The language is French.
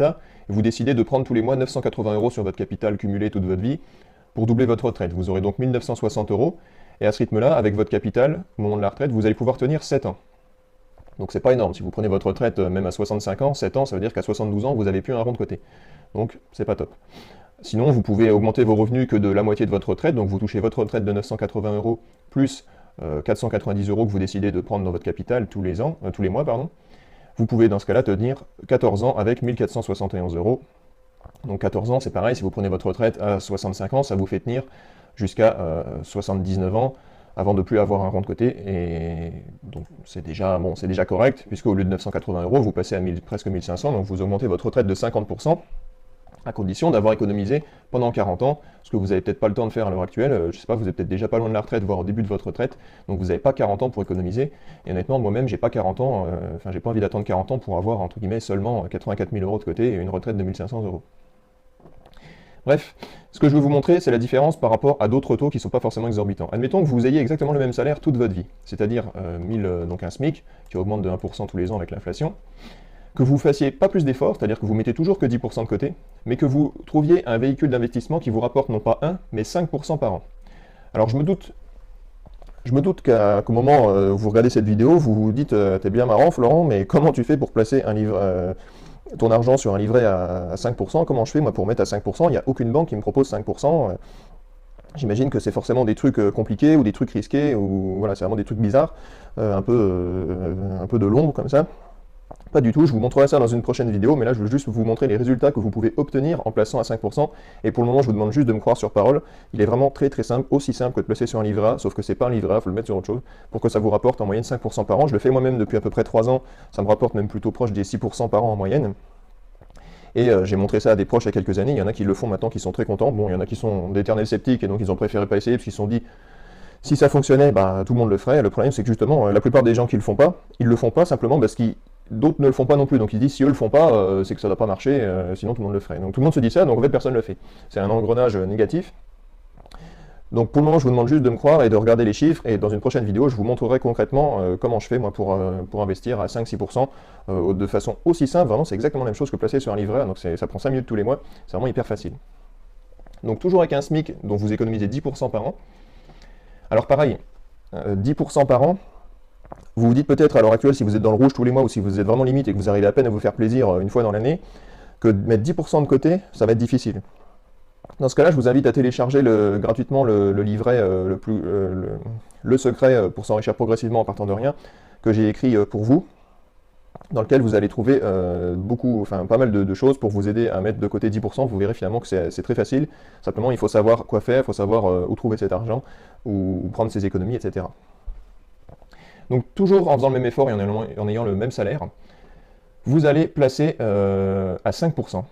et vous décidez de prendre tous les mois 980 € sur votre capital cumulé toute votre vie pour doubler votre retraite. Vous aurez donc 1960 €, et à ce rythme-là, avec votre capital, au moment de la retraite, vous allez pouvoir tenir 7 ans. Donc c'est pas énorme. Si vous prenez votre retraite même à 65 ans, 7 ans, ça veut dire qu'à 72 ans, vous n'avez plus un rond de côté. Donc c'est pas top. Sinon, vous pouvez augmenter vos revenus que de la moitié de votre retraite, donc vous touchez votre retraite de 980 € plus 490 € que vous décidez de prendre dans votre capital tous les mois, pardon. Vous pouvez dans ce cas-là tenir 14 ans avec 1471 €. Donc 14 ans, c'est pareil, si vous prenez votre retraite à 65 ans, ça vous fait tenir jusqu'à 79 ans avant de plus avoir un rond de côté, et donc c'est déjà correct, puisque au lieu de 980 €, vous passez à presque 1500, donc vous augmentez votre retraite de 50%, à condition d'avoir économisé pendant 40 ans, ce que vous n'avez peut-être pas le temps de faire à l'heure actuelle. Je ne sais pas, vous êtes peut-être déjà pas loin de la retraite, voire au début de votre retraite, donc vous n'avez pas 40 ans pour économiser, et honnêtement, moi-même, j'ai pas 40 ans, j'ai pas envie d'attendre 40 ans pour avoir, entre guillemets, seulement 84 000 € de côté et une retraite de 1500 €. Bref, ce que je veux vous montrer, c'est la différence par rapport à d'autres taux qui ne sont pas forcément exorbitants. Admettons que vous ayez exactement le même salaire toute votre vie, c'est-à-dire donc un SMIC qui augmente de 1% tous les ans avec l'inflation, que vous fassiez pas plus d'efforts, c'est-à-dire que vous mettez toujours que 10% de côté, mais que vous trouviez un véhicule d'investissement qui vous rapporte non pas 1, mais 5% par an. Alors je me doute qu'au moment où vous regardez cette vidéo, vous vous dites t'es bien marrant Florent, mais comment tu fais pour placer ton argent sur un livret à 5%, comment je fais moi pour mettre à 5%? Il n'y a aucune banque qui me propose 5%. J'imagine que c'est forcément des trucs compliqués ou des trucs risqués, ou voilà, c'est vraiment des trucs bizarres, un peu de l'ombre comme ça. Pas du tout, je vous montrerai ça dans une prochaine vidéo, mais là je veux juste vous montrer les résultats que vous pouvez obtenir en plaçant à 5%, et pour le moment je vous demande juste de me croire sur parole. Il est vraiment très très simple, aussi simple que de placer sur un livret A, sauf que c'est pas un livret A, il faut le mettre sur autre chose, pour que ça vous rapporte en moyenne 5% par an. Je le fais moi-même depuis à peu près 3 ans, ça me rapporte même plutôt proche des 6% par an en moyenne. Et j'ai montré ça à des proches il y a quelques années, il y en a qui le font maintenant, qui sont très contents. Bon, il y en a qui sont d'éternels sceptiques, et donc ils ont préféré pas essayer, parce qu'ils se sont dit, si ça fonctionnait, bah, tout le monde le ferait. Le problème c'est que justement, la plupart des gens qui le font pas, ils le font pas simplement parce qu'ils d'autres ne le font pas non plus, donc ils disent si eux le font pas, c'est que ça ne doit pas marcher, sinon tout le monde le ferait. Donc tout le monde se dit ça, donc en fait personne ne le fait. C'est un engrenage négatif. Donc pour le moment je vous demande juste de me croire et de regarder les chiffres, et dans une prochaine vidéo je vous montrerai concrètement comment je fais moi pour investir à 5-6% de façon aussi simple. Vraiment c'est exactement la même chose que placer sur un livret A, donc ça prend 5 minutes tous les mois, c'est vraiment hyper facile. Donc toujours avec un SMIC dont vous économisez 10% par an. Alors pareil, 10% par an, vous vous dites peut-être à l'heure actuelle, si vous êtes dans le rouge tous les mois, ou si vous êtes vraiment limite et que vous arrivez à peine à vous faire plaisir une fois dans l'année, que de mettre 10% de côté, ça va être difficile. Dans ce cas-là, je vous invite à télécharger gratuitement le livret Le secret pour s'enrichir progressivement en partant de rien, que j'ai écrit pour vous, dans lequel vous allez trouver pas mal de choses pour vous aider à mettre de côté 10%. Vous verrez finalement que c'est très facile. Simplement, il faut savoir quoi faire, il faut savoir où trouver cet argent, où prendre ses économies, etc. Donc toujours en faisant le même effort et en ayant le même salaire, vous allez placer à 5%.